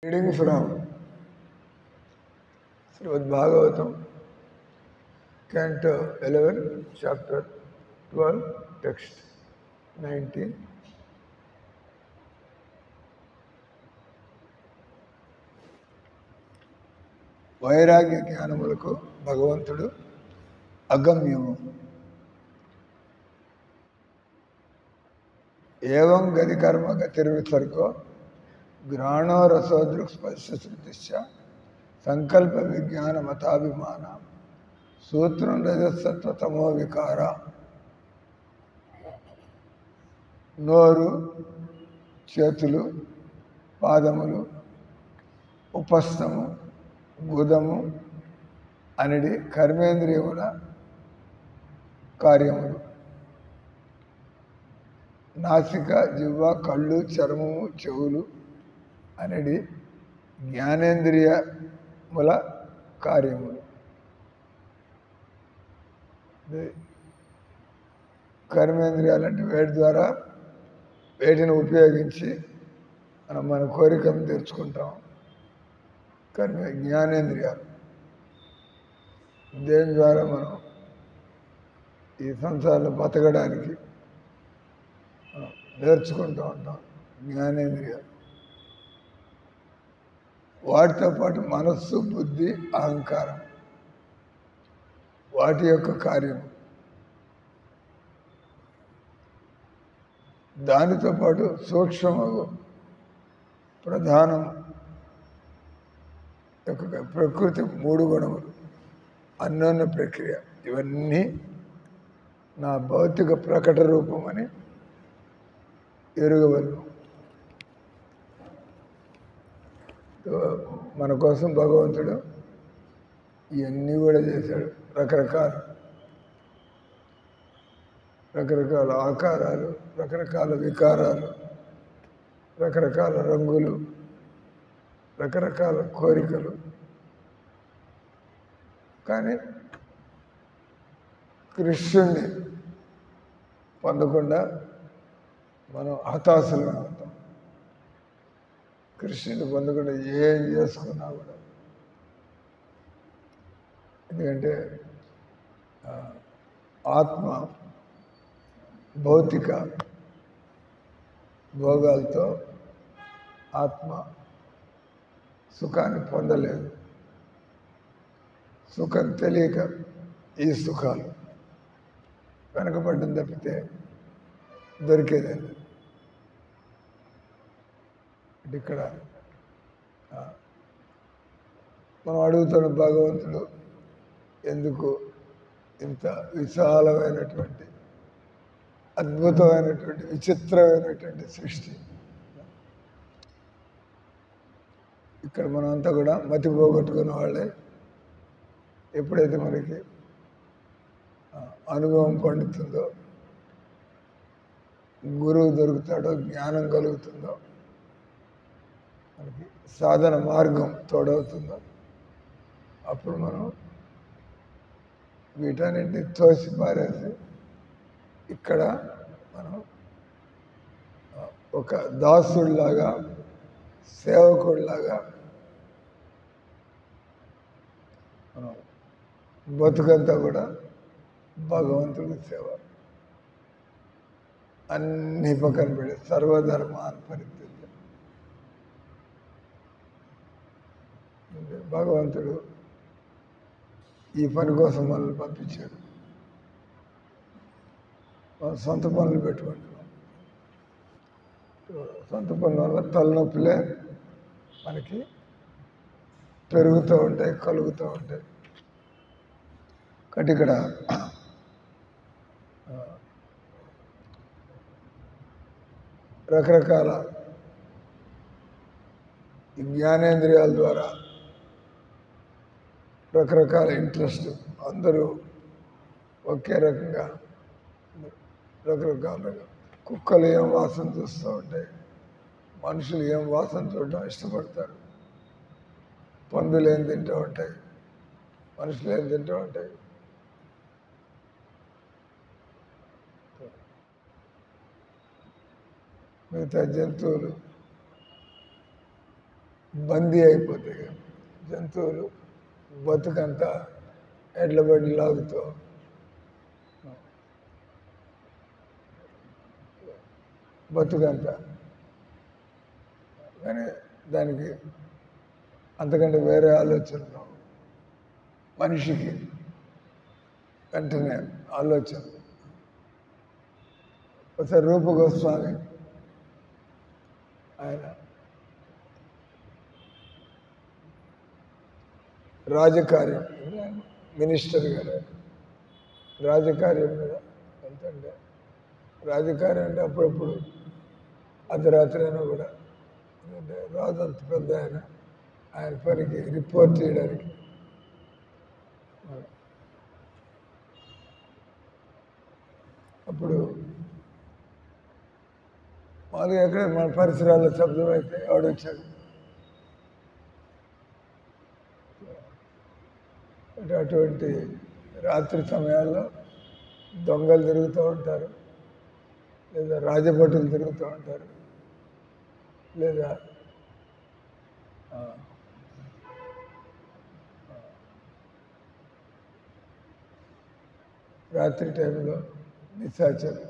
Reading from Srimad Bhagavatam, Canto 11, Chapter 12, Text 19. వైరాగ్య జ్ఞానములకు భగవంతుడు అగమ్యము. ఏవం గతి కర్మ గతిర్విసర్గో గ్రాణో రసోదృక్స్పర్శశ్రుతిశ్చ సంకల్ప విజ్ఞాన మతాభిమాన సూత్రం రజసత్వ తమో వికార. నోరు, చేతులు, పాదములు, ఉపస్థము, గుదము అనేది కర్మేంద్రియముల కార్యములు. నాసిక, జివ్వ, కళ్ళు, చర్మము, చెవులు అనేది జ్ఞానేంద్రియముల కార్యములు. కర్మేంద్రియాలంటే వేటి ద్వారా వేటిని ఉపయోగించి మనం మన కోరికను తెరుచుకుంటాం. జ్ఞానేంద్రియాలు దేని ద్వారా మనం ఈ సంసారంలో బతకడానికి నేర్చుకుంటూ ఉంటాం. జ్ఞానేంద్రియాలు వాటితో పాటు మనస్సు, బుద్ధి, అహంకారం వాటి యొక్క కార్యం. దానితో పాటు సూక్ష్మము, ప్రధానం యొక్క ప్రకృతి, మూడు గుణములు, అన్యోన్య ప్రక్రియ, ఇవన్నీ నా భౌతిక ప్రకట రూపమని ఎరుగవలను. మన కోసం భగవంతుడు ఇవన్నీ కూడా చేశాడు. రకరకాల ఆకారాలు, రకరకాల వికారాలు, రకరకాల రంగులు, రకరకాల కోరికలు. కానీ కృష్ణుణ్ణి పొందకుండా మనం హతాశులుగా ఉంటాం. కృష్ణుని పొందకుండా ఏం చేసుకున్నా కూడా, ఎందుకంటే ఆత్మ భౌతిక భోగాలతో ఆత్మ సుఖాన్ని పొందలేదు. సుఖం తెలియక ఈ సుఖాలు వెనకబడ్డం తప్పితే దొరికేదండి. ఇక్కడ మనం అడుగుతున్న భగవంతుడు ఎందుకు ఇంత విశాలమైనటువంటి, అద్భుతమైనటువంటి, విచిత్రమైనటువంటి సృష్టి. ఇక్కడ మనమంతా కూడా మతి పోగొట్టుకున్న వాళ్ళే. ఎప్పుడైతే మనకి అనుభవం పండుతుందో, గురువు దొరుకుతాడో, జ్ఞానం కలుగుతుందో, మనకి సాధన మార్గం తోడవుతుందో, అప్పుడు మనం వీటన్నింటినీ తోసి పారేసి ఇక్కడ మనం ఒక దాసుడిలాగా, సేవకుడిలాగా మనం బతుకంతా కూడా భగవంతుడి సేవ. అన్ని పక్కన పెట్టి సర్వధర్మాన్ని పరిత్యజ్య. భగవంతుడు ఈ పని కోసం మనల్ని పంపించాడు. మనం సొంత పనులు పెట్టుకుంటున్నాం. సొంత పనుల వల్ల తలనొప్పులే మనకి పెరుగుతూ ఉంటాయి, కలుగుతూ ఉంటాయి. కాబట్టి ఇక్కడ రకరకాల జ్ఞానేంద్రియాల ద్వారా రకరకాల ఇంట్రెస్ట్, అందరూ ఒకే రకంగా రకరకాలుగా. కుక్కలు ఏం వాసన చూస్తూ ఉంటాయి, మనుషులు ఏం వాసన చూడడం ఇష్టపడతారు. పందులు ఏం తింటూ ఉంటాయి, మనుషులు ఏం తింటూ ఉంటాయి. మిగతా జంతువులు బందీ అయిపోతాయి. జంతువులు బతుకంతా ఎడ్ల బండి లాగుతూ బతుకంతా. కానీ దానికి అంతకంటే వేరే ఆలోచనలు మనిషికి వెంటనే ఆలోచన. ఒకసారి రూప గోస్వామి ఆయన రాజకార్యం మినిస్టర్ గారు రాజకార్యం మీద వెళ్తుంటే, రాజకార్యం అంటే అప్పుడప్పుడు అర్ధరాత్రి అయినా కూడా, ఎందుకంటే రాజు అంత పెద్ద ఆయన పనికి రిపోర్ట్ చేయడానికి అప్పుడు మామూలుగా ఎక్కడ మన పరిసరాల్లో శబ్దం అయితే ఎవడొచ్చాడు అంటే అటువంటి రాత్రి సమయాల్లో దొంగలు తిరుగుతూ ఉంటారు, లేదా రాజభటులు తిరుగుతూ ఉంటారు, లేదా రాత్రి టైంలో నిశాచరు.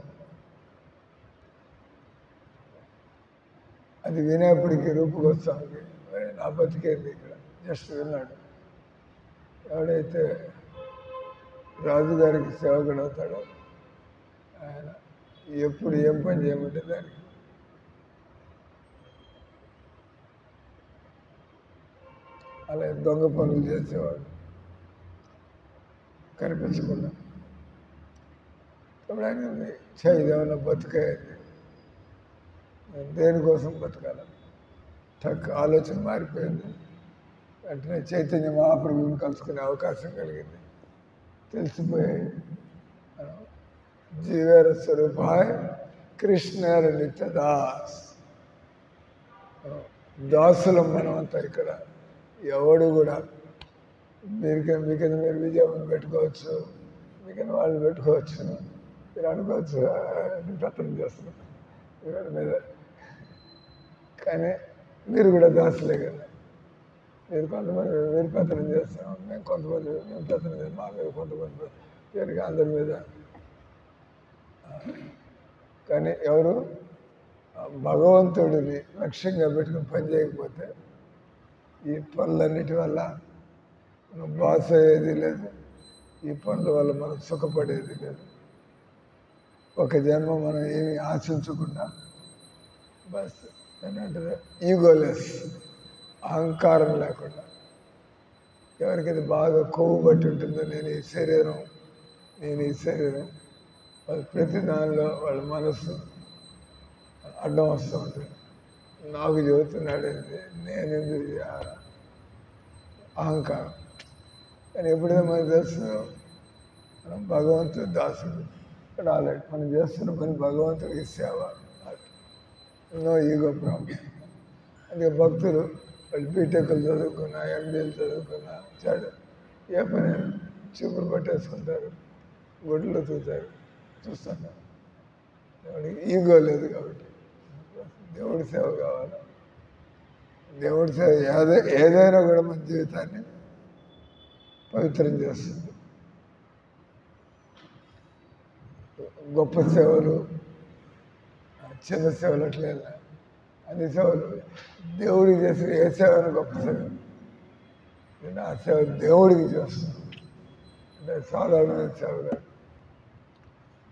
అది వినేప్పటికీ రూపుకొస్తానికి నా బతికేది ఇక్కడ జస్ట్ విన్నాడు. ఎవడైతే రాజుగారికి సేవకుడు అవుతాడో ఆయన ఎప్పుడు ఏం పని చేయమంటే దానికి అలా దొంగ పనులు చేసేవాడు కనిపించకుండా. అప్పుడు ఆయన ఇదేమన్నా బతుకేది, దేనికోసం బతకాల ఆలోచన మారిపోయింది. వెంటనే చైతన్య మహాప్రభువుని కలుసుకునే అవకాశం కలిగింది. తెలిసిపోయాయి జీవేర స్వరూపాయ కృష్ణేర నిత్యదాస్. దాసులం మనమంతా ఇక్కడ. ఎవడు కూడా మీకైనా మీరు విజయం పెట్టుకోవచ్చు, మీకైనా వాళ్ళు పెట్టుకోవచ్చు, మీరు అనుకోవచ్చు పెత్తనం చేస్తున్నారు వీళ్ళ మీద, కానీ మీరు కూడా దాసులే కదా. మీరు కొంతమంది మీరు పెత్తనం చేస్తాం, మేము కొంతమంది మేము పెత్తనం చేస్తాం, మా మీద కొంతమంది పేరుగా అందరి మీద. కానీ ఎవరు భగవంతుడిని లక్ష్యంగా పెట్టుకుని పని చేయకపోతే ఈ పనులన్నిటి వల్ల మనం బాస్ అయ్యేది లేదు, ఈ పనుల వల్ల మనం సుఖపడేది లేదు. ఒక జన్మ మనం ఏమి ఆశించకుండా బస్ ఏంటంటే ఈగోలెస్, అహంకారం లేకుండా. ఎవరికైతే బాగా కొవ్వు బట్టి ఉంటుందో నేను ఈ శరీరం వాళ్ళు ప్రతి దానిలో వాళ్ళ మనసు అడ్డం వస్తూ ఉంటుంది. నాకు చెబుతున్నాడండి నేను ఎందుకు చేయాలి, అహంకారం. కానీ ఎప్పుడైతే మనకు తెలుస్తుందో మనం భగవంతుడి దాసుడు. ఇక్కడ ఆల్రెడీ మనం చేస్తున్న పని భగవంతుడికి సేవ, నో ఈగో ప్రాబ్లం. అందుకే భక్తులు వాళ్ళు బీటెక్లు చదువుకున్నా, ఎంబీఏలు చదువుకున్నా చాడు ఏ పని చూపులు పట్టేసుకుంటారు, గుడ్లు చూస్తారు, చూస్తున్నారు. దేవుడికి ఈగో లేదు కాబట్టి దేవుడి సేవ కావాలి. దేవుడి సేవ ఏదైనా కూడా మన జీవితాన్ని పవిత్రం చేస్తుంది. గొప్ప సేవలు, చిన్న సేవలు అట్లా అన్ని సేవలు దేవుడికి చేసిన ఏ సేవను గొప్ప సేవ. నేను ఆ సేవ దేవుడికి చేస్తాను అంటే సాధారణమైన సేవ కాదు.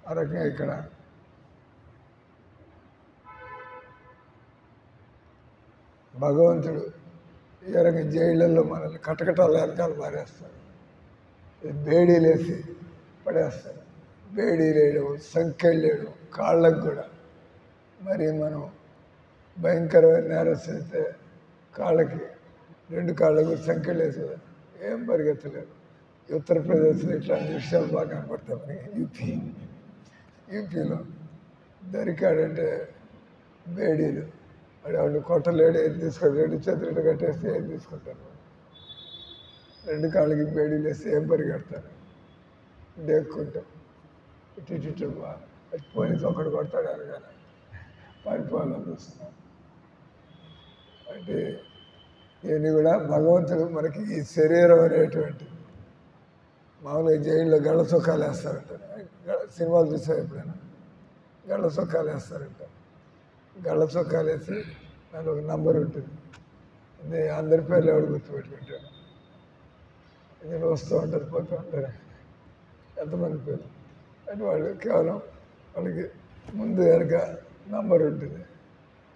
ఆ రకంగా ఇక్కడ భగవంతుడు ఏ రకంగా జైళ్ళల్లో మనల్ని కటకటాల వెనకాల మారేస్తాడు, బేడీలేసి పడేస్తాడు. బేడీలు వేయడం, సంఖ్యలు వేయడం, కాళ్ళకు కూడా. మరి మనం భయంకరమైన నేరస్తులైతే కాళ్ళకి 2 కాళ్ళకు సంఖ్యలు వేసేది, ఏం పరిగెత్తలేదు. ఉత్తరప్రదేశ్లో ఇట్లాంటి విషయాలు బాగా కనపడతాయి మనకి. యూపీలో దొరికాడంటే బేడీలు వాడు కొట్టలేడు, ఏది తీసుకుంటాడు, 2 చేతులు కట్టేస్తే ఏది తీసుకుంటారు. 2 కాళ్ళకి బేడీలు వేస్తే ఏం పరిగెడతారు, డేక్కుంటాం ఇటు పోలీసు ఒకడు కొడతాడు అనగానే పారిపోవాలని చూస్తున్నాం. అంటే ఇవన్నీ కూడా భగవంతుడు మనకి ఈ శరీరం అనేటువంటి మామూలుగా జైల్లో గళ్ళ చొక్కాలు వేస్తారంట. సినిమాలు చూసారు ఎప్పుడైనా? గళ్ళ చొక్కాలు వేస్తారంట. గళ్ళ చొక్కాలు వేసి దాని ఒక నంబర్ ఉంటుంది. అందరి పేర్లు ఎవడు గుర్తుపెట్టుకుంటాడు. నేను వస్తూ ఉంటారు, పోతూ ఉంటారు, ఎంతమంది పేర్లు అంటే వాళ్ళు కేవలం వాళ్ళకి ముందు వెనక నంబర్ ఉంటుంది.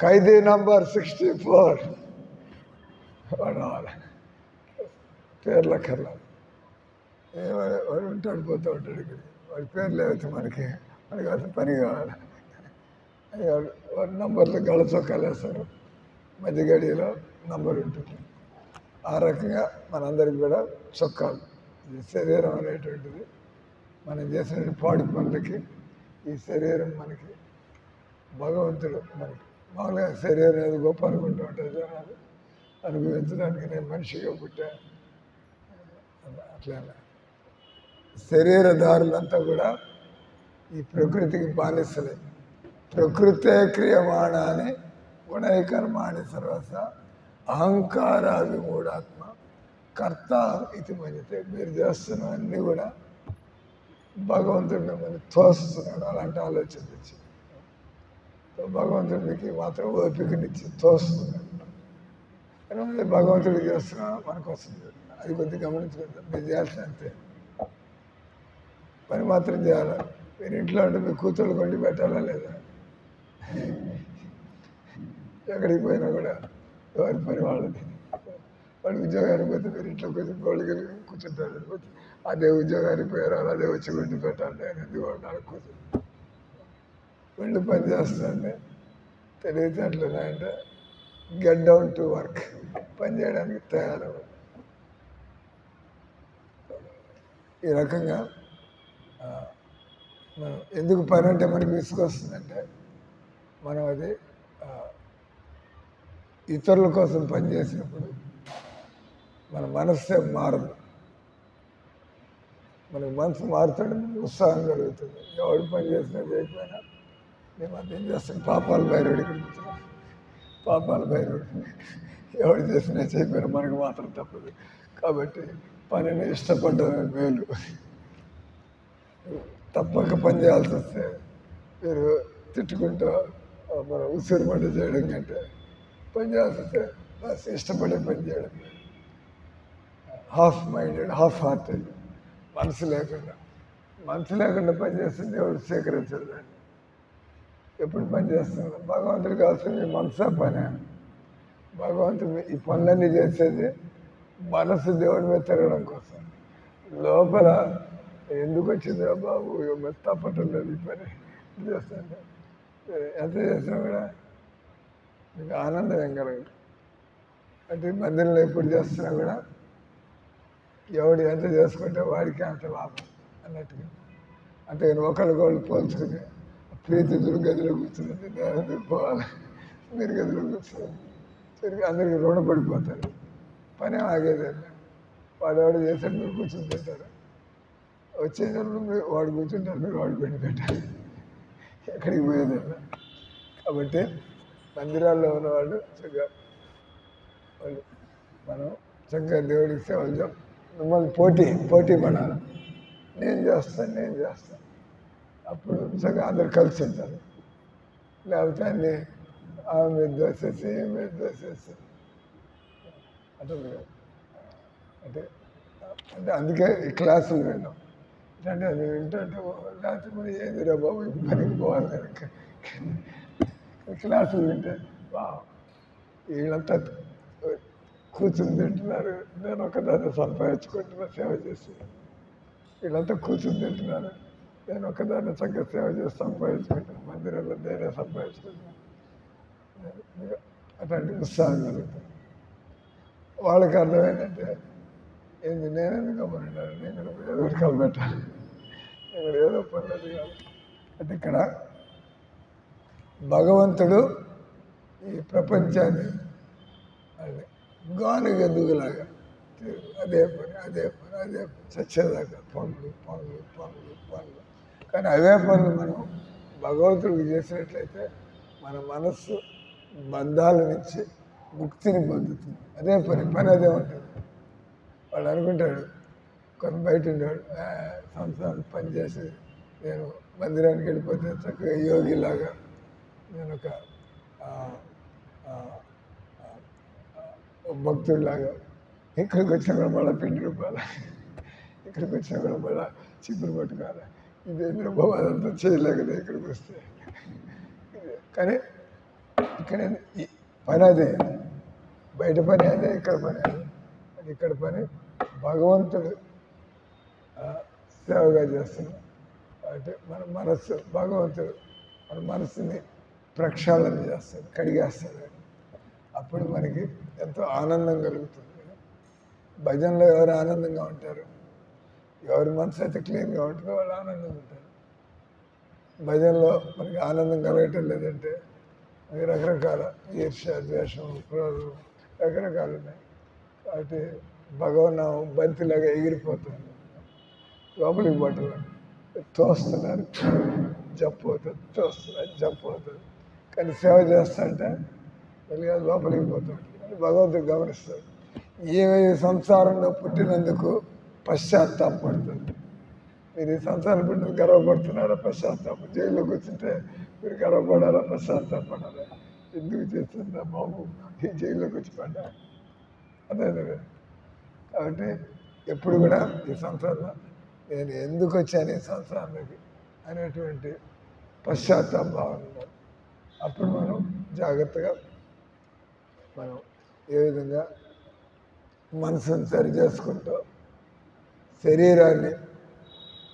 ఖైదీ నంబర్ 64 వాడు రావాలి, పేర్ల కర్లా వాడు ఉంటాడు, పోతూ ఉంటాడు. ఇక్కడ వాడి పేర్లు ఏవైతే మనకి అసలు పని కావాలి. వాడి నంబర్లు గళ్ళ చొక్కాలు వేస్తారు, మధ్య గడిలో నంబర్ ఉంటుంది. ఆ రకంగా మనందరికి కూడా చొక్కాలు. ఈ శరీరం అనేటువంటిది మనం చేసిన పాడి పనులకి ఈ శరీరం మనకి భగవంతుడు మనకి మామూలుగా శరీరం ఏదో గొప్ప అనుకుంటూ ఉంటారు జనాలు. అనుభవించడానికి నేను మనిషిగా పుట్టా అట్లా. శరీరదారులంతా కూడా ఈ ప్రకృతికి బానిసలే. ప్రకృతే క్రియమాణాన్ని గుణైకర్మాణి సర్వస అహంకారాభిమూఢాత్మ కర్త ఇది మనితే. మీరు చేస్తున్న అన్నీ కూడా భగవంతుడు మిమ్మల్ని తోస్తున్నాడు. అలాంటి ఆలోచన తెచ్చి భగవంతుడు మీకు మాత్రం ఓపికనిచ్చి తోస్తున్నాడు. కానీ భగవంతుడికి చేస్తున్నా మనకు వస్తుంది. అది కొద్దిగా గమనించుకుంటాం. మీరు చేయాల్సిన అంతే పని మాత్రం చేయాలి. మీరు ఇంట్లో ఉంటే మీ కూతురు కొండి పెట్టాలా లేదా? ఎక్కడికి పోయినా కూడా ఎవరి పని వాళ్ళది. వాడు ఉద్యోగానికి పోతే మీరు ఇంట్లో కొంచెం గోళ్ళు కలిగి కూర్చుంటారు. అదే ఉద్యోగానికి పోయారు, అదే వచ్చి కొండి పెట్టాలి. నేను ఎందుకు ఉండాలి కూర్చుని వెళ్ళి పని చేస్తానంటే తెలివితేటలున్నాయంటే గెట్ డౌన్ టు వర్క్, పని చేయడానికి తయారవ్వ. ఈ రకంగా మనం ఎందుకు పని అంటే మనకి విసుగొస్తుందంటే మనం అది ఇతరుల కోసం పనిచేసినప్పుడు మన మనస్సే మారదు. మనకి మనసు మారుతాడు, ఉత్సాహం కలుగుతుంది. ఎవడు పని చేసినా చేయకపోయినా మేము అదేం చేస్తాం. పాపాల భైరవుడు ఇక్కడ కూర్చున్నాం. పాపాల భైరవుడు ఎవడు చేసినా చేయకపోయినా మనకు మాత్రం తప్పదు. కాబట్టి పనిని ఇష్టపడ్డమే మేలు. తప్పక పని చేయాల్సి వస్తే మీరు తిట్టుకుంటూ మనం ఉసిరి పంట చేయడం కంటే పని చేయాల్సి వస్తే ఇష్టపడే పని చేయడం. హాఫ్ మైండెడ్, హాఫ్ హార్టెడ్, మనసు లేకుండా పని చేస్తుంది ఎవరు స్వీకరించదు దాన్ని. ఎప్పుడు పని చేస్తుంది భగవంతుడు కావాల్సింది మనసా పని. భగవంతుడు ఈ పనులన్నీ చేసేది మనసు దేవుడి మీద తిరగడం కోసం. లోపల ఎందుకు వచ్చిందిరా బాబు తప్పటం లేదు ఈ పని చేస్తాను. ఎంత చేసినా కూడా మీకు ఆనందం ఏం కలగదు. అంటే మందిరంలో ఎప్పుడు చేస్తున్నా కూడా ఎవడు ఎంత చేసుకుంటే వాడికి అంత లాభం అన్నట్టుగా. అంతేగాని ఒకళ్ళు పోల్చుకుని ప్రీతి గదిలో కూర్చున్నది నేను ఎందుకు పోవాలి, మీరు గదిలో కూర్చున్నారు సరిగ్గా అందరికీ రుణపడిపోతారు. పని ఆగేదండి. వాడు చేశాడు, మీరు కూర్చుని తింటారు. వచ్చేటప్పుడు మీరు వాడు కూర్చుంటారు, మీరు వాడు పెట్టి పెట్టాలి. ఎక్కడికి పోయేదన్నా. కాబట్టి మందిరాల్లో ఉన్నవాళ్ళు చక్కగా వాళ్ళు మనం చక్కగా దేవుడికి సేవలు మిమ్మల్ని పోటీ పడాలి. నేను చేస్తాను అప్పుడు చక్కగా అందరు కలిసి ఉంటారు. లేకపోతే అన్నీ ఆమె మీద దోసేసి ఏమి మీద దోసేసి అట్లా అంటే అందుకే ఈ క్లాసులు విన్నాం. అంటే అది వింటుంటే లేకపోతే మరి ఏదిరా బాబు పనికి పోవాలి కనుక క్లాసులు వింటే వీళ్ళంతా కూర్చుని తింటున్నారు, నేను ఒకదాన్ని సంపాదించుకుంటున్నా సేవ చేసి. వీళ్ళంతా కూర్చుని తింటున్నారు, నేను ఒకదాన్ని చక్కగా సేవ చేసి సంపాదించుకుంటాను. మందిరంలో నేనే సంపాదించుకుంటాను. అట్లాంటి ఉత్సాహం కలుగుతుంది. వాళ్ళకి అర్థమైందంటే ఏంది నేనెందుకు గమనించాను, నేను ఏదో కలబెట్టాలి, నేను ఏదో పనులు కాదు. అంటే ఇక్కడ భగవంతుడు ఈ ప్రపంచాన్ని గానుగెందుకులాగా అదే పని చచ్చేదాకా పనులు. కానీ అవే పనులు మనం భగవంతుడికి చేసినట్లయితే మన మనస్సు బంధాల నుంచి ముక్తిని పొందుతుంది. అదే పని అదే ఉంటుంది. వాళ్ళు అనుకుంటాడు, కొన్ని బయట ఉండేవాడు సంవత్సరాలు పనిచేసి నేను మందిరానికి వెళ్ళిపోతే చక్కగా యోగిలాగా నేను ఒక భక్తుడిలాగా ఇక్కడికి వచ్చిన కూడా మళ్ళీ పిండి రూపాయలు, ఇక్కడికి వచ్చిన కూడా మళ్ళీ చిప్పులు పట్టుకోవాలి. ఇదేంద్ర బాబు అదంతా చేయలేకదా ఇక్కడికి వస్తే. కానీ ఇక్కడ పని అదే, బయట పని అదే, ఇక్కడ పని అదే. ఇక్కడ పని భగవంతుడు సేవగా చేస్తున్నాం. అంటే మన మనస్సు భగవంతుడు మన మనస్సుని ప్రక్షాళన చేస్తాడు, కడిగేస్తాడు. అప్పుడు మనకి ఎంతో ఆనందం కలుగుతుంది. భజనలో ఎవరు ఆనందంగా ఉంటారు, ఎవరి మనసు అయితే క్లీన్గా ఉంటుందో వాళ్ళు ఆనందంగా ఉంటారు. భజనలో మనకి ఆనందం కలగటం లేదంటే అది రకరకాల ఈర్ష్య, ద్వేషం, క్రోధం రకరకాలు ఉన్నాయి. కాబట్టి భగవన్నామం బంతిలాగా ఎగిరిపోతుంది, లోపలికి బట్టలు తోస్తున్నారు, జప్పు అవుతుంది, తోస్తున్నారు, జప్పు అవుతుంది. కానీ సేవ చేస్తుంటే వెళ్ళి లోపలికి పోతుంది. భగవంతుడు గమనిస్తాడు. ఈ సంసారంలో పుట్టినందుకు పశ్చాత్తాపడుతుంది. మీరు ఈ సంసారం పుట్టిన గర్వపడుతున్నారా? పశ్చాత్తాపం. జైల్లో కూర్చుంటే మీరు గర్వపడారా? పశ్చాత్తాపడారా? ఎందుకు చేస్తుందా బాబు ఈ జైల్లోకి వచ్చి పడ్డా? అదే. కాబట్టి ఎప్పుడు కూడా ఈ సంసారంలో నేను ఎందుకు వచ్చాను ఈ సంసారానికి అనేటువంటి పశ్చాత్తాప భావన ఉండాలి. అప్పుడు మనం జాగ్రత్తగా మనం ఏ విధంగా మనసును సరి చేసుకుంటూ శరీరాన్ని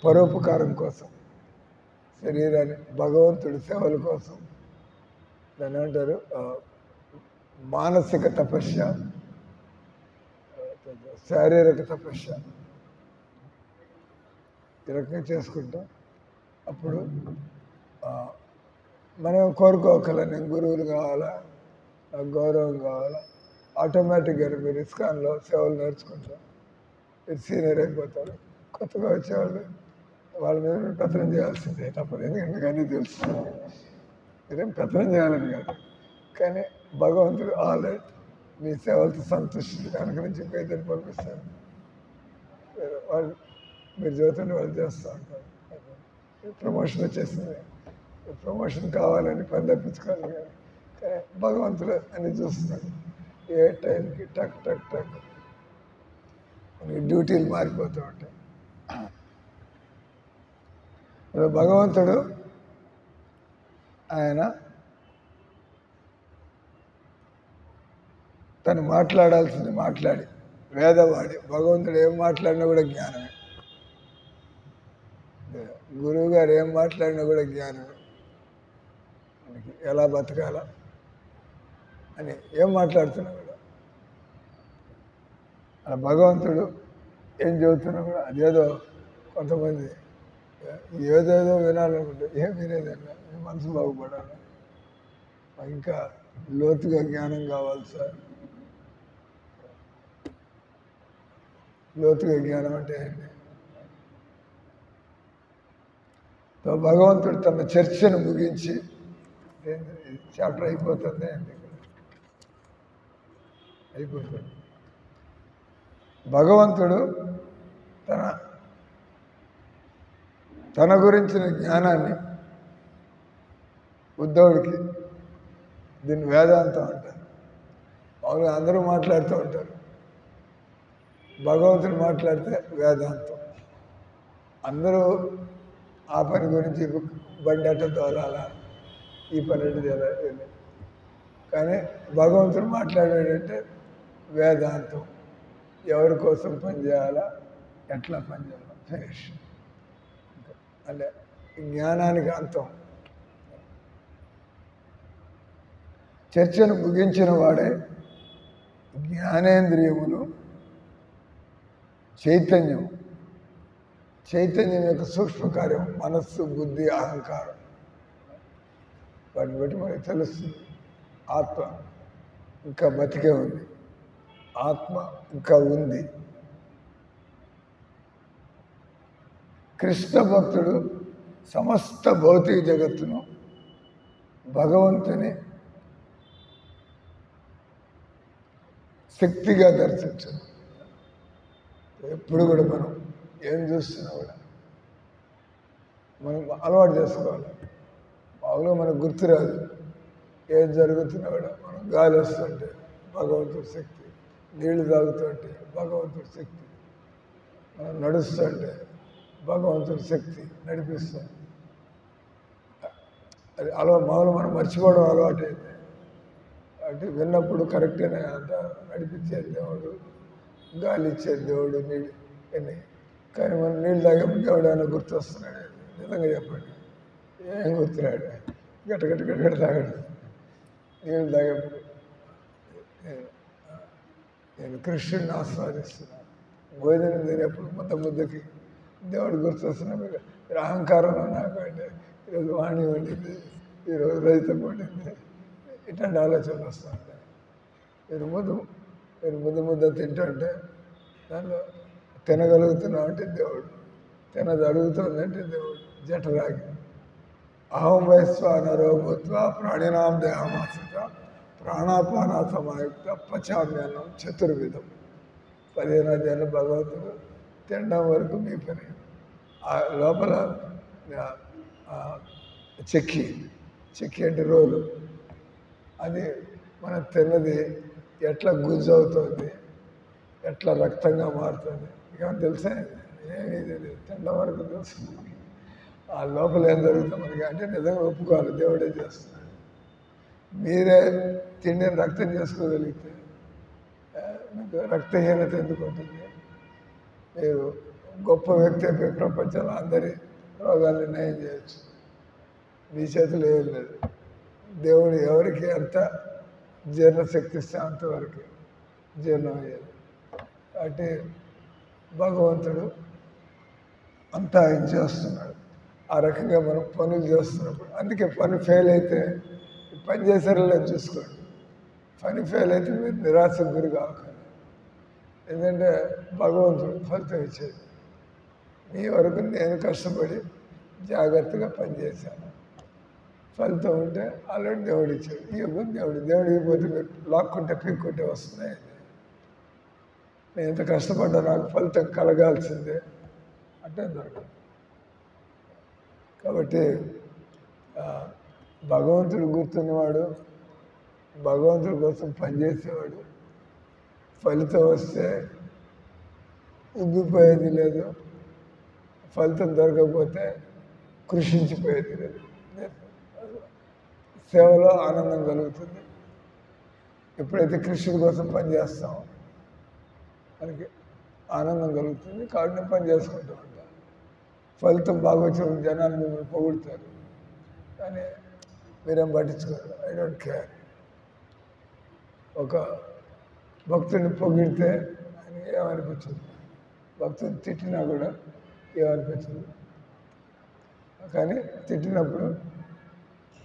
పరోపకారం కోసం, శరీరాన్ని భగవంతుడి సేవల కోసం, దాన్ని అంటారు మానసిక తపస్య, శారీరక తపస్య, ఈ రకంగా చేసుకుంటాం. అప్పుడు మనం కోరుకోగల నేను గురువులు కావాలా, నాకు గౌరవం కావాలా, ఆటోమేటిక్గా మీరు ఇస్కాన్లో సేవలు నేర్చుకుంటాం, మీరు సీనియర్ అయిపోతారు. కొత్తగా వచ్చేవాళ్ళు వాళ్ళ మీద పెత్తనం చేయాల్సిందే తప్పదు. ఎందుకంటే అన్నీ తెలుసు, మీరేం పెత్తనం చేయాలని కాదు. కానీ భగవంతుడు ఆల్రెడీ మీ సేవలతో సంతృష్టి కనుక నుంచి ఇంకా ఇద్దరు పంపిస్తారు. వాళ్ళు మీరు చదువుతుంటే వాళ్ళు చేస్తూ ఉంటారు. ప్రమోషన్ వచ్చేసింది, ప్రమోషన్ కావాలని పని తప్పించుకోవాలి. కానీ భగవంతుడు అన్ని చూస్తున్నాడు. ఏ టైంకి టక్ టక్ టక్ డ్యూటీలు మారిపోతూ ఉంటాయి. భగవంతుడు ఆయన తను మాట్లాడాల్సింది మాట్లాడి వేదవాడి, భగవంతుడు ఏం మాట్లాడినా కూడా జ్ఞానమే, గురువు గారు ఏం మాట్లాడినా కూడా జ్ఞానమే. మనకి ఎలా బతకాలా అని ఏం మాట్లాడుతున్నా కూడా ఆ భగవంతుడు ఏం చెబుతున్నా కూడా అదేదో కొంతమంది ఏదేదో వినాలనుకుంటే ఏం వినేదన్నా మీ మనసు బాగుపడాలి, ఇంకా లోతుగా జ్ఞానం కావాలి సార్. లోతుగా జ్ఞానం అంటే ఏంటి? భగవంతుడు తన చర్చను ముగించి చాప్టర్ అయిపోతుంది అండి, అయిపోతుంది. భగవంతుడు తన గురించిన జ్ఞానాన్ని ఉద్ధవుడికి, దీన్ని వేదాంతం అంటారు. మామూలుగా అందరూ మాట్లాడుతూ ఉంటారు, భగవంతుడు మాట్లాడితే వేదాంతం. అందరూ ఆ పని గురించి బండి అట్ట తోలాలా, ఈ పని అట్ట చేయాలి. కానీ భగవంతుడు మాట్లాడేటంటే వేదాంతం, ఎవరి కోసం పనిచేయాలా, ఎట్లా పనిచేయాలా, ఫినిష్. అంటే జ్ఞానానికి అంతం. చర్చను ముగించిన వాడే జ్ఞానేంద్రియములు చైతన్యం యొక్క సూక్ష్మ కార్యం మనస్సు, బుద్ధి, అహంకారం, వాటిని బట్టి మనకి తెలుస్తుంది ఆత్మ ఇంకా బతికే ఉంది, ఆత్మ ఇంకా ఉంది. కృష్ణ భక్తుడు సమస్త భౌతిక జగత్తును భగవంతుని శక్తిగా దర్శించడం. ఎప్పుడు కూడా మనం ఏం చూస్తున్నా కూడా మనం అలవాటు చేసుకోవాలి. మామూలుగా మనకు గుర్తురాదు. ఏం జరుగుతున్నా కూడా మనం గాలి వస్తుంటే భగవంతుడి శక్తి, నీళ్లు తాగుతుంటే భగవంతుడి శక్తి, మనం నడుస్తుంటే భగవంతుడి శక్తి నడిపిస్తుంది. అది మామూలు మనం మర్చిపోవడం అలవాటు అయింది. అంటే విన్నప్పుడు కరెక్ట్గానే అంత నడిపించే దేవుడు, గాలి ఇచ్చే దేవుడు, నీళ్ళు అని. కానీ మనం నీళ్ళు తాగేప్పుడు దేవుడు ఆయన గుర్తొస్తున్నాడు. నిజంగా చెప్పండి, ఏం గుర్తున్నాడు? గట్ట తాగడు. నీళ్ళు తాగేప్పుడు నేను కృష్ణుడిని ఆస్వాదిస్తున్నాను. భోజనం తినేప్పుడు ముద్దకి దేవుడు గుర్తొస్తున్నా. మీరు అహంకారంలో నాకు అంటే ఈరోజు వాణి వండింది, ఈరోజు రైతం వండింది, ఇట్లాంటి ఆలోచనలు వస్తుంటాయి. మీరు ముద్ద తింటుంటే దానిలో తినగలుగుతున్నావు అంటే దేవుడు, తినగలుగుతుందంటే దేవుడు. జఠరాగి అహం వైశ్వానరో భూత్వా ప్రాణినాం దేహమాశ్రిత ప్రాణాపాన సమాయుక్త పచామ్యాన్నం చతుర్విధం. 15 అధ్యాయులు భగవంతుడు తినడం వరకు మీ పని. ఆ లోపల చెక్కి అంటే రోలు, అది మనం తిన్నది ఎట్లా గుజ్జు అవుతుంది, ఎట్లా రక్తంగా మారుతుంది, ఇక తెలుసా? ఏమీ తెలియదు. తినడం వరకు తెలుసు. ఆ లోపల ఏం జరుగుతుంది మనకి అంటే నిజంగా ఒప్పుకోవాలి, దేవుడే చేస్తున్నాడు. మీరే తిండిని రక్తం చేసుకోగలిగితే మీకు రక్తహీనత ఎందుకు ఉంటుంది? మీరు గొప్ప వ్యక్తి అయిపోయి ప్రపంచంలో అందరి రోగాల్ని నయం చేయొచ్చు. మీ చేతులు ఏం లేదు. దేవుడు ఎవరికి ఎంత జీర్ణశక్తి ఇస్తే అంతవరకు జీర్ణం అయ్యేది. కాబట్టి భగవంతుడు అంతా ఆయన చేస్తున్నాడు. ఆ రకంగా మనం పనులు చేస్తున్నప్పుడు, అందుకే పని ఫెయిల్ అయితే పని చేశారో చూసుకోండి. పని ఫెయిల్ అయితే మీరు నిరాశకు గురి కాకండి. ఎందుకంటే భగవంతుడు ఫలితం ఇచ్చేది. మీ వరకు నేను కష్టపడి జాగ్రత్తగా పనిచేశాను, ఫలితం ఉంటే ఆల్రెడీ దేవుడు ఇచ్చాడు. ఇవ్వదు దేవుడు ఇవ్వకపోతే మీరు లాక్కుంటే పీక్కుంటే వస్తున్నాయి. నేను ఎంత కష్టపడ్డా నాకు ఫలితం కలగాల్సిందే అంటే దొరకదు. కాబట్టి భగవంతుడు గుర్తున్నవాడు, భగవంతుడి కోసం పనిచేసేవాడు, ఫలితం వస్తే ఉబ్బిపోయేది లేదు, ఫలితం దొరకకపోతే కృషించిపోయేది లేదు. సేవలో ఆనందం కలుగుతుంది. ఎప్పుడైతే కృష్ణుడి కోసం పనిచేస్తామో మనకి ఆనందం కలుగుతుంది. కాబట్టి పని చేసుకుంటూ ఉంటాం. ఫలితం బాగా వచ్చిన జనాలు మిమ్మల్ని పొగుడుతారు, కానీ మీరేం పట్టించుకోరు. I don't care. ఒక భక్తుడిని పొగిడితే ఆయన ఏమనిపించదు, భక్తుని తిట్టినా కూడా ఏమనిపించదు. కానీ తిట్టినప్పుడు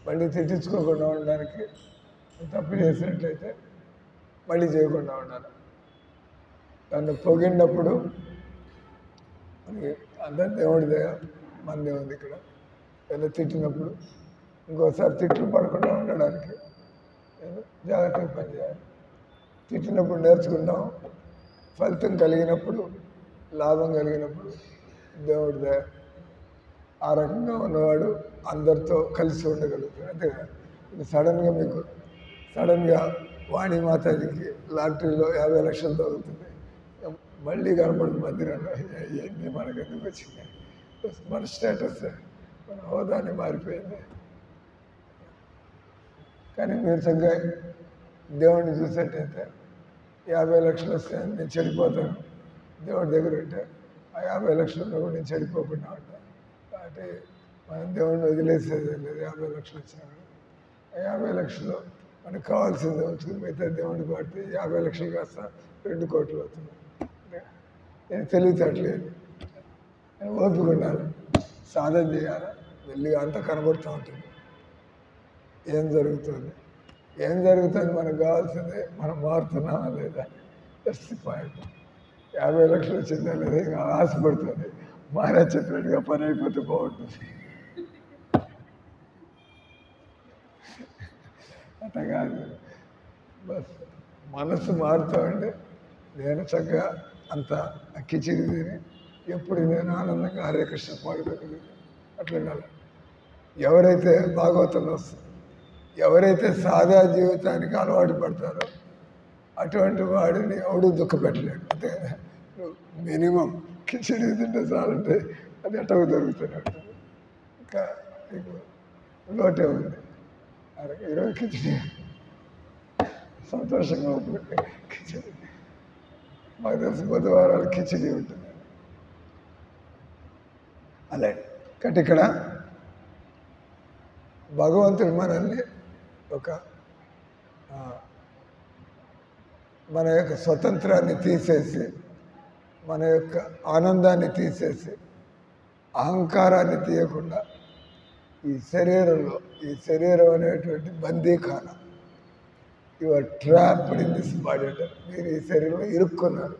మళ్ళీ తిట్టించుకోకుండా ఉండడానికి, తప్పు చేసినట్లయితే మళ్ళీ చేయకుండా ఉండాలి. దాన్ని పొగిడినప్పుడు మనకి అందరి దేవుడిదే, మనదే ఉంది. ఇక్కడ ఏదో తిట్టినప్పుడు ఇంకోసారి తిట్లు పడకుండా ఉండడానికి జాగ్రత్తగా పనిచేయాలి. తిట్టినప్పుడు నేర్చుకుంటాం, ఫలితం కలిగినప్పుడు, లాభం కలిగినప్పుడు దేవుడిదే. ఆ రకంగా ఉన్నవాడు అందరితో కలిసి ఉండగలుగుతాడు. అంతేకాదు సడన్గా వాణిమాతాజీకి లాటరీలో 50 లక్షలు తగ్గుతుంది, మళ్ళీ కనపడుతుంది మందిరంలో. ఇవన్నీ మనకు ఎందుకు వచ్చింది? మన స్టేటస్, మన హోదాన్ని మారిపోయింది. కానీ మీరు చక్కగా దేవుడిని చూసేటైతే 50 లక్షలు వస్తే నేను చెడిపోతాను, దేవుడి దగ్గర ఉంటే ఆ 50 లక్షల్లో కూడా నేను చెడిపోకుండా ఉంటాను. కాబట్టి మనం దేవుడిని వదిలేసేది లేదు. 50 లక్షలు వచ్చినాడు, ఆ 50 లక్షలు మనకు కావాల్సిందే వచ్చుకుని మిగతా దేవుడిని పడితే 50 లక్షలు కాస్త 2 కోట్లు అవుతుంది. నేను తెలివితేటలేదు, నేను ఓపిక ఉండాలి, సాధన చేయాలి. వెళ్ళి అంతా కనబడుతూ ఉంటుంది ఏం జరుగుతుంది మనకు కావాల్సిందే మనం మారుతున్నామా లేదా. Just point. 50 లక్షలు వచ్చిందా లేదా ఇంకా ఆశపడుతుంది. మారా చెప్పినట్టుగా పని అయిపోతే బాగుంటుంది. అట్లా కాదు, బస్ మనసు మారుతామండి. నేను చక్కగా అంత కిచిడి తిని ఎప్పుడు నేను ఆనందంగా హరే కృష్ణ పాడుకోగలిగి అట్లా ఉండాలి. ఎవరైతే భాగవతంలో వస్తుంది, ఎవరైతే సాదా జీవితానికి అలవాటు పడతారో అటువంటి వాడిని ఎవడు దుఃఖపెట్టలేడు. అంతే కదా, మినిమం కిచిడి తింటే చాలంటే అది ఎట్టకు దొరుకుతూనే ఉంటుంది. ఇంకా నీకు లోటే ఉంది. ఈరోజు కిచిడి సంతోషంగా ఉంటుంది. కిచిడి మాకు తెలిసి బుధవారాలు కిచిడి ఉంటుంది. అలాగే కాబట్టి ఇక్కడ భగవంతుడు మనల్ని మన యొక్క స్వతంత్రాన్ని తీసేసి, మన యొక్క ఆనందాన్ని తీసేసి, అహంకారాన్ని తీయకుండా ఈ శరీరం అనేటువంటి బందీఖాన, you're trapped in this body అంటారు. మీరు ఈ శరీరంలో ఇరుక్కున్నారు.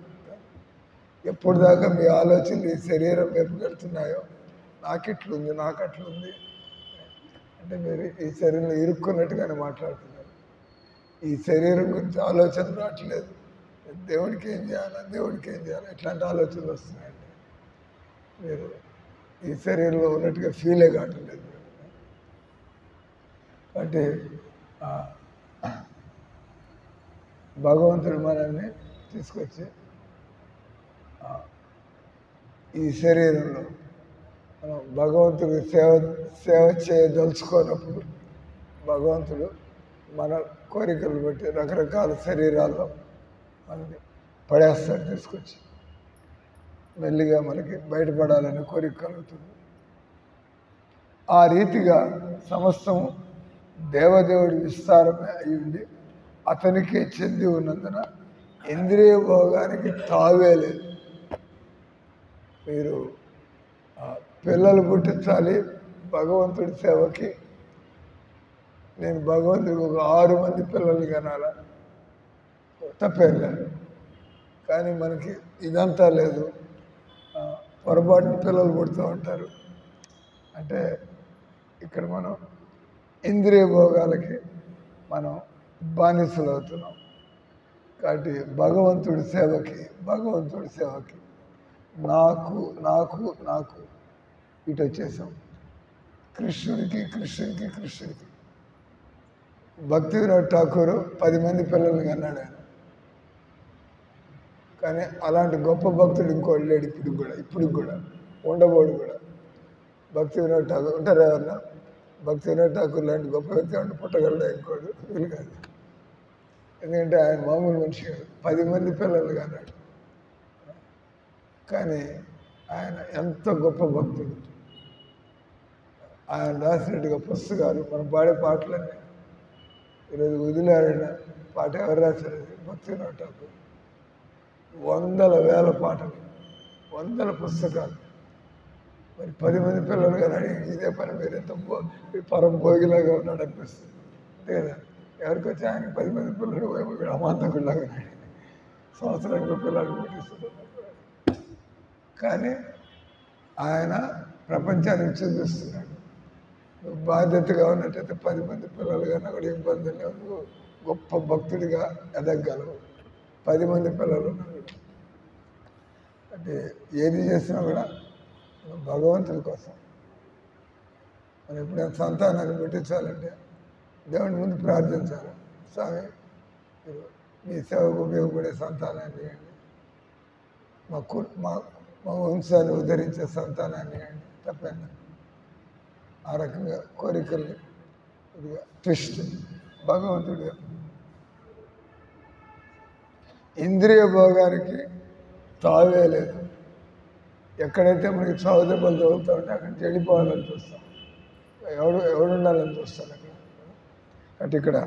ఎప్పుడు దాకా మీ ఆలోచనలు ఈ శరీరం వైపు వెళ్తున్నాయో, నాకిట్లుంది నాకట్లుంది అంటే మీరు ఈ శరీరంలో ఇరుక్కున్నట్టుగానే మాట్లాడుతున్నారు. ఈ శరీరం గురించి ఆలోచన రావట్లేదు. దేవుడికి ఏం చేయాలా ఇట్లాంటి ఆలోచనలు వస్తున్నాయండి. మీరు ఈ శరీరంలో ఉన్నట్టుగా ఫీలే కావట్లేదు. అంటే భగవంతుడు మనల్ని తీసుకొచ్చి ఈ శరీరంలో మనం భగవంతుడికి సేవ చేయదలుచుకోనప్పుడు భగవంతుడు మన కోరికలు బట్టి రకరకాల శరీరాల్లో మనకి పడేస్తాడు. తీసుకొచ్చి మెల్లిగా మనకి బయటపడాలని కోరిక కలుగుతుంది. ఆ రీతిగా సమస్తం దేవదేవుడి విస్తారమే అయ్యింది, అతనికే చెంది ఉన్నందున ఇంద్రియ భోగానికి తావే లేదు. మీరు పిల్లలు పుట్టించాలి భగవంతుడి సేవకి. నేను భగవంతుడికి ఒక 6 మంది పిల్లలు కనాలా, తప్పేం లేదు. కానీ మనకి ఇదంతా లేదు. పొరపాటున పిల్లలు పుడుతూ ఉంటారు. అంటే ఇక్కడ మనం ఇంద్రియ భోగాలకి మనం బానిసలు అవుతున్నాం. కాబట్టి భగవంతుడి సేవకి నాకు నాకు నాకు ఇటు వచ్చేసాం. కృష్ణుడికి భక్తి వినోద్ ఠాకూర్ 10 మంది పిల్లల్ని కన్నాడు ఆయన. కానీ అలాంటి గొప్ప భక్తుడు ఇంకోటి లేడు ఇప్పుడు కూడా ఉండబోడు కూడా. భక్తి వినోద్ ఠాకూర్ ఉంటారు ఎవరన్నా? భక్తి వినోద్ ఠాకూర్ లాంటి గొప్ప వ్యక్తి అంటే పుట్టగలడా ఇంకోడు? వీలు కాదు. ఎందుకంటే ఆయన మామూలు మనిషి కాదు. 10 మంది పిల్లలు కన్నాడు. కానీ ఆయన ఎంత గొప్ప భక్తుడు. ఆయన రాసినట్టుగా పుస్తకాలు, మనం పాడే పాటలన్నీ ఈరోజు వదిలాడిన పాట ఎవరు రాశారు? భక్తి వినోద్ ఠాకూర్. 100,000 పాటలు, 100 పుస్తకాలు. మరి 10 మంది పిల్లలు కానీ ఇదే పని మీరు ఎంత పరం భోగిలాగా ఉన్నాడు అనిపిస్తుంది. అంతే కదా, ఎవరికి వచ్చి ఆయన 10 మంది పిల్లలు అమాంతకుడిలాగా సంవత్సరానికి పిల్లలు పుట్టిస్తున్నారు. కానీ ఆయన ప్రపంచానికి చూపిస్తున్నాడు. నువ్వు బాధ్యతగా ఉన్నట్టయితే 10 మంది పిల్లలు కన్నా కూడా ఇబ్బంది లేవు, గొప్ప భక్తుడిగా ఎదగలవు. 10 మంది పిల్లలు ఉన్నారు. అంటే ఏది చేసినా కూడా భగవంతుడి కోసం. మనం ఎప్పుడైనా సంతానాన్ని పుట్టించాలంటే దేవుని ముందు ప్రార్థించాలి. స్వామి, మీరు మీ సేవకు ఉపయోగపడే సంతానాన్ని ఇవ్వండి, మా వంశాన్ని ఉద్ధరించే సంతానాన్ని ఇవ్వండి. తప్పైనా ఆ రకంగా కోరికల్ని ట్విస్ట్ భగవంతుడిగా. ఇంద్రియ భోగానికి తావే లేదు. ఎక్కడైతే మనకి చావు దెబ్బలు తగులుతూ ఉంటే అక్కడి నుంచి వెళ్ళిపోవాలని చూస్తాం. ఎవడు ఉండాలని చూస్తాను అక్కడ. అంటే ఇక్కడ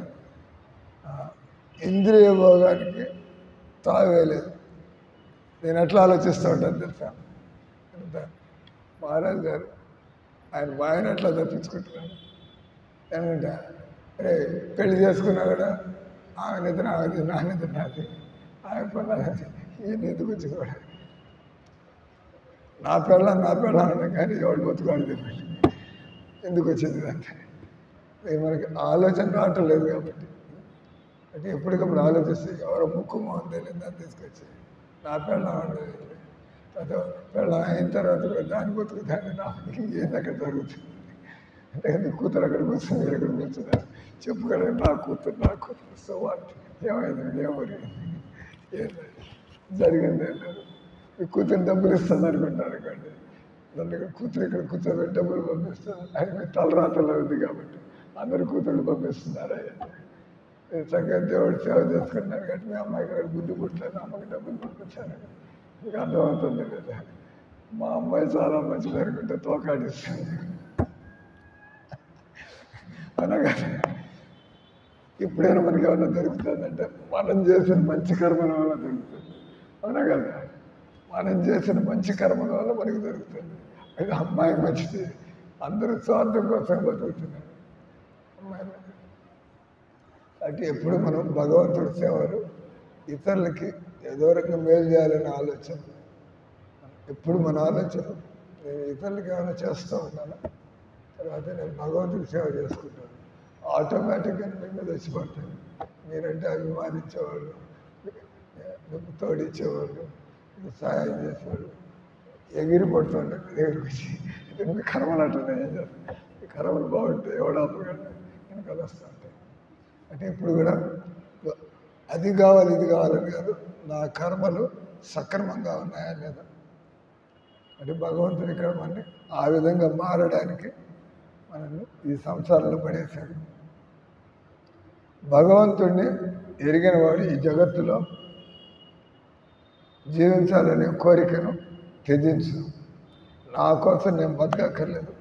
ఇంద్రియ భోగానికి తావే లేదు. నేను ఎట్లా ఆలోచిస్తూ ఉంటాను తెలుసా? మహారాజు గారు ఆయన ఎట్లా తప్పించుకుంటున్నాను. ఏమంటే అరే పెళ్లి చేసుకున్నా కూడా ఆమె నిద్ర ఆమెది, నా నిద్ర నాది, ఆమె పడాలి, ఈయన ఎందుకు వచ్చి కూడా నా పెళ్ళం అన్నా కానీ ఎవడు బతుకోవాలి ఎందుకు వచ్చింది అంటే మనకి ఆలోచన రావటం లేదు కాబట్టి. అంటే ఎప్పటికప్పుడు ఆలోచిస్తే ఎవరో ముక్కు మొహం తెలియదా తీసుకొచ్చి నా పెళ్ళం ఉండేది. పెళ్ళం అయిన తర్వాత దాని బతుకు దాన్ని నాకు ఏది అక్కడ జరుగుతుంది. అంటే నీ కూతురు అక్కడ కూర్చొని మీరు అక్కడ కూర్చున్నారు చెప్పుకోలేదు నా కూతురు సో వాట్ ఏమైంది ఎవరు జరిగింది లేదు. మీ కూతురు డబ్బులు ఇస్తుంది అనుకుంటారు కండి నన్ను ఇక్కడ కూతురు ఇక్కడ కూర్చోబెట్టి డబ్బులు పంపిస్తుంది అది మీ తలరాతలో ఉంది కాబట్టి అందరు కూతురు పంపిస్తున్నారా చక్కగా దేవుడు సేవ చేసుకుంటున్నారు కాబట్టి మీ అమ్మాయికి అక్కడ బుద్ధి పుట్టలేదు అమ్మకి డబ్బులు పంపించాను మీకు అర్థమవుతుంది లేదా మా అమ్మాయి చాలా మంచిది అనుకుంటే తోకాడిస్తుంది అనగా ఎప్పుడైనా మనకి ఏమైనా దొరుకుతుందంటే మనం చేసిన మంచి కర్మల వల్ల దొరుకుతుంది అవునా కదా మనం చేసిన మంచి కర్మల వల్ల మనకి దొరుకుతుంది అది అమ్మాయి మంచిది అందరూ స్వార్థం కోసం బతుకుతున్నారు అమ్మాయి అంటే ఎప్పుడు మనం భగవంతుడి సేవలు ఇతరులకి ఏదో రకంగా మేలు చేయాలనే ఆలోచన ఎప్పుడు మన ఆలోచన నేను ఇతరులకి ఏమైనా చేస్తూ ఉన్నాను తర్వాత నేను భగవంతుడి సేవ చేసుకుంటాను ఆటోమేటిక్గా మీ మీద వచ్చిపడతాను మీరంటే అభిమానించేవాళ్ళు మీకు తోడిచ్చేవాళ్ళు మీకు సహాయం చేసేవాళ్ళు ఎగిరి పడుతుంటారు మీ దగ్గరికి వచ్చి మీ కర్మలు అట్లనే ఏం చేస్తాను మీ కర్మలు బాగుంటాయి ఎవడాపగండి నేను కలుస్తూ ఉంటాను అంటే ఇప్పుడు కూడా అది కావాలి ఇది కావాలని కాదు నా కర్మలు సక్రమంగా ఉన్నాయా లేదా అంటే భగవంతుని కర్మని ఆ విధంగా మారడానికి మనల్ని ఈ సంసారంలో పడేశాడు భగవంతుడిని ఎరిగిన వాడు ఈ జగత్తులో జీవించాలనే కోరికను త్యజించు నా కోసం నేను బతకక్కర్లేదు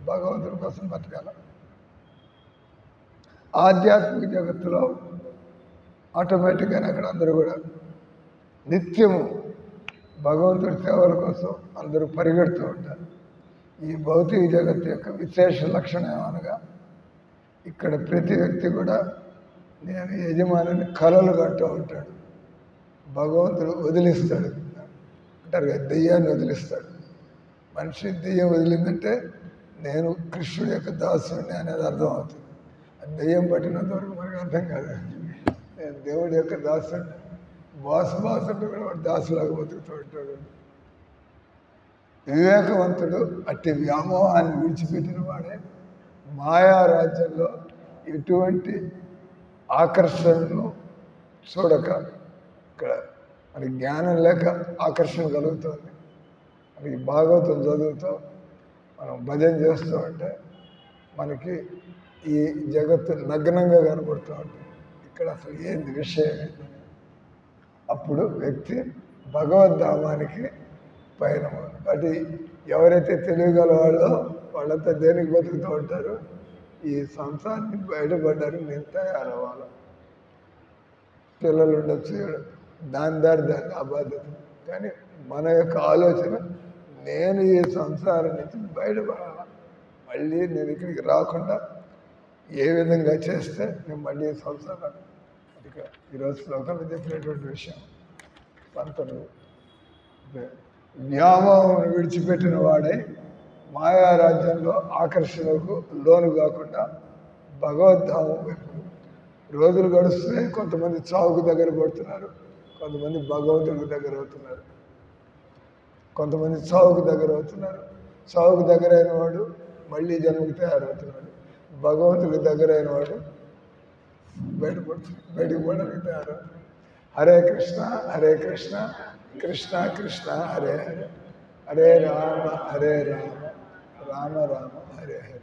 భగవంతుడి కోసం బతకాల ఆధ్యాత్మిక జగత్తులో ఆటోమేటిక్గానే అక్కడ అందరూ కూడా నిత్యము భగవంతుడి సేవల కోసం అందరూ పరిగెడుతూ ఉంటారు ఈ భౌతిక జగత్తు యొక్క విశేష లక్షణం అనగా ఇక్కడ ప్రతి వ్యక్తి కూడా నేను యజమానిని కలలు కంటూ ఉంటాడు భగవంతుడు వదిలిస్తాడు అంటారు కదా దెయ్యాన్ని వదిలిస్తాడు మనిషి దెయ్యం వదిలిందంటే నేను కృష్ణుడి యొక్క దాసుని అనేది అర్థం అవుతుంది దెయ్యం పట్టినంత వరకు మనకు అర్థం కాదు నేను దేవుడి యొక్క దాసుని బాసుంటే కూడా వాడు దాసులాగా బతుకుతూ ఉంటాడు వివేకవంతుడు అట్టి వ్యామోహాన్ని విడిచిపెట్టిన వాడే మాయారాజ్యంలో ఎటువంటి ఆకర్షణను చూడక ఇక్కడ మరి జ్ఞానం లేక ఆకర్షణ కలుగుతుంది మనకి భాగవతం చదువుతూ మనం భజన చేస్తూ ఉంటే మనకి ఈ జగత్తు నగ్నంగా కనబడుతూ ఉంటుంది ఇక్కడ అసలు ఏంది విషయం ఏంటి అప్పుడు వ్యక్తి భగవద్ధామానికి పైన అది ఎవరైతే తెలియగలవాళ్ళో వాళ్ళంతా దేనికి బతుకుతూ ఉంటారు ఈ సంసారాన్ని బయటపడ్డారు నేను తయారవ్వాలి పిల్లలు ఉండొచ్చు దాని ఆ బాధ్యత కానీ మన యొక్క ఆలోచన నేను ఈ సంసారం నుంచి బయటపడాలి మళ్ళీ నేను ఇక్కడికి రాకుండా ఏ విధంగా చేస్తే నేను మళ్ళీ సంసారం ఇక ఈరోజు శ్లోకంలో చెప్పినటువంటి విషయం పంతను వ్యామోహం విడిచిపెట్టిన వాడే మాయారాజ్యంలో ఆకర్షణకు లోను కాకుండా భగవద్ధామం వైపు రోజులు గడుస్తున్నాయి కొంతమంది చావుకు దగ్గర పడుతున్నారు కొంతమంది భగవంతుడికి దగ్గర అవుతున్నారు కొంతమంది చావుకు దగ్గర అవుతున్నారు చావుకు దగ్గర అయిన వాడు మళ్ళీ జన్మకు తయారవుతున్నాడు భగవంతుడికి దగ్గర అయిన వాడు బయటకు పోవడానికి తయారవుతున్నాడు హరే కృష్ణ కృష్ణ కృష్ణ హరే హరే హరే రామ రామ రామ హరే హరే